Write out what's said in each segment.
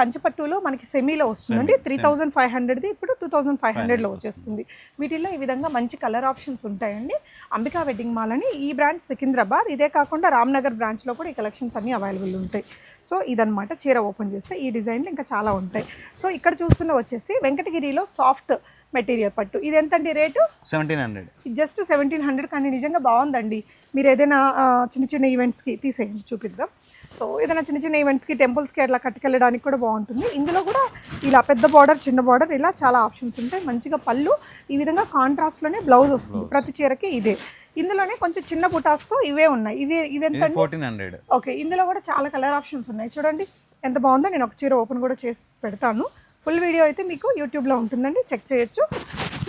కంచిపట్టులో మనకి సెమీలో వస్తుందండి 3500ది ఇప్పుడు 2500లో వచ్చేస్తుంది. వీటిల్లో ఈ విధంగా మంచి కలర్ ఆప్షన్స్ ఉంటాయండి. అంబికా వెడ్డింగ్ మాల్ అని ఈ బ్రాంచ్ సికింద్రాబాద్, ఇదే కాకుండా రామ్నగర్ బ్రాంచ్లో కూడా ఈ కలెక్షన్స్ అన్నీ అవైలబుల్ ఉంటాయి. సో ఇదనమాట చీర ఓపెన్ చేస్తే ఈ డిజైన్లు ఇంకా చాలా ఉంటాయి. సో ఇక్కడ చూస్తున్న వచ్చేసి వెంకటగిరిలో సాఫ్ట్ మెటీరియల్ పట్టు. ఇది ఎంతండి రేటు? 1700. జస్ట్ 1700, కానీ నిజంగా బాగుందండి. మీరు ఏదైనా చిన్న చిన్న ఈవెంట్స్కి తీసేయండి, చూపిద్దాం. సో ఏదైనా చిన్న చిన్న ఈవెంట్స్కి టెంపుల్స్కి అట్లా కట్టుకెళ్ళడానికి కూడా బాగుంటుంది. ఇందులో కూడా ఇలా పెద్ద బార్డర్ చిన్న బార్డర్ ఇలా చాలా ఆప్షన్స్ ఉంటాయి. మంచిగా పళ్ళు ఈ విధంగా కాంట్రాస్ట్లోనే బ్లౌజ్ వస్తుంది ప్రతి చీరకి ఇదే. ఇందులోనే కొంచెం చిన్న బుటాస్తో ఇవే ఉన్నాయి. ఇవెంత? 1400. ఓకే, ఇందులో కూడా చాలా కలర్ ఆప్షన్స్ ఉన్నాయి. చూడండి ఎంత బాగుందో. నేను ఒక చీర ఓపెన్ కూడా చేసి పెడతాను. ఫుల్ వీడియో అయితే మీకు యూట్యూబ్లో ఉంటుందండి, చెక్ చేయొచ్చు.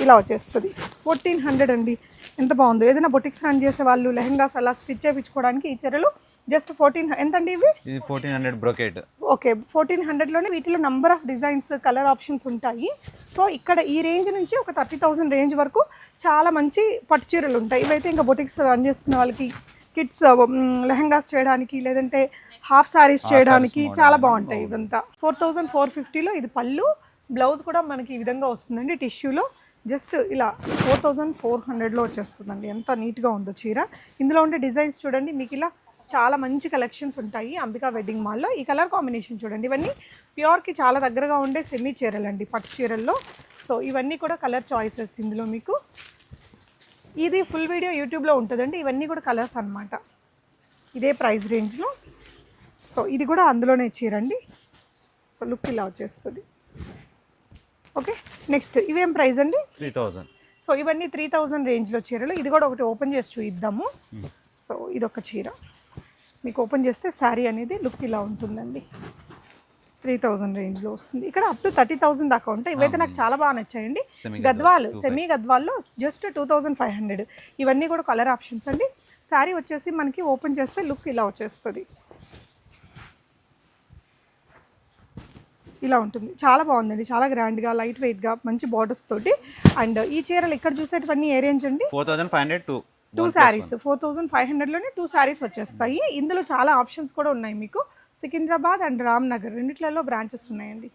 ఇలా వచ్చేస్తుంది 1400 అండి. ఎంత బాగుందో. ఏదైనా బొటిక్స్ రన్ చేసే వాళ్ళు లెహెంగాస్ అలా స్టిచ్ చేయించుకోవడానికి ఈ చీరలు జస్ట్ 1400. ఎంతండి ఇవి? ఇది 1400 బ్రోకెట్. ఓకే, 1400లోనే వీటిలో number of designs colour options ఉంటాయి. సో ఇక్కడ ఈ రేంజ్ నుంచి ఒక 30,000 రేంజ్ వరకు చాలా మంచి పట్టు చీరలు ఉంటాయి. ఇవైతే ఇంకా బొటిక్స్ రన్ చేసుకునే వాళ్ళకి, కిడ్స్ లెహంగాస్ చేయడానికి, లేదంటే హాఫ్ సారీస్ చేయడానికి చాలా బాగుంటాయి. ఇదంతా 4450లో ఇది పళ్ళు, బ్లౌజ్ కూడా మనకి ఈ విధంగా వస్తుందండి టిష్యూలో. జస్ట్ ఇలా 4400లో వచ్చేస్తుందండి. ఎంత నీట్గా ఉందో చీర. ఇందులో ఉండే డిజైన్స్ చూడండి, మీకు ఇలా చాలా మంచి కలెక్షన్స్ ఉంటాయి అంబికా వెడ్డింగ్ మాల్లో. ఈ కలర్ కాంబినేషన్ చూడండి, ఇవన్నీ ప్యూర్కి చాలా దగ్గరగా ఉండే సెమీ చీరలండి పట్టు చీరల్లో. సో ఇవన్నీ కూడా కలర్ చాయిసెస్ ఇందులో మీకు. ఇది ఫుల్ వీడియో యూట్యూబ్లో ఉంటుందండి. ఇవన్నీ కూడా కలర్స్ అన్నమాట, ఇదే ప్రైస్ రేంజ్లో. సో ఇది కూడా అందులోనే చీరండి. సో లుక్ ఇలా వచ్చేస్తుంది. ఓకే, నెక్స్ట్ ఇవేం ప్రైస్ అండి? 3000. సో ఇవన్నీ 3000 రేంజ్లో చీరలు. ఇది కూడా ఒకటి ఓపెన్ చేసి చూద్దాము. సో ఇదొక చీర మీకు ఓపెన్ చేస్తే శారీ అనేది లుక్ ఇలా ఉంటుందండి. 3000 రేంజ్లో వస్తుంది. ఇక్కడ అప్ టు 30,000 దాకా ఉంటాయి. ఇవైతే నాకు చాలా బాగా నచ్చాయండి. Gadwal, semi గద్వాల్లో just 2500. ఇవన్నీ కూడా కలర్ ఆప్షన్స్ అండి. శారీ వచ్చేసి మనకి ఓపెన్ చేస్తే లుక్ ఇలా వచ్చేస్తుంది. ఇలా ఉంటుంది. చాలా బాగుందండి, చాలా గ్రాండ్గా, లైట్ వెయిట్గా, మంచి బార్డర్స్ తోటి. అండ్ ఈ చీరలు ఇక్కడ చూసేటివన్నీ ఏ రేంజ్ అండి? 4500 టూ శారీస్. 4500లోనే 2 శారీస్ వచ్చేస్తాయి. ఇందులో చాలా ఆప్షన్స్ కూడా ఉన్నాయి మీకు. సికింద్రాబాద్ అండ్ రామ్నగర్ రెండిట్లలో బ్రాంచెస్ ఉన్నాయండి.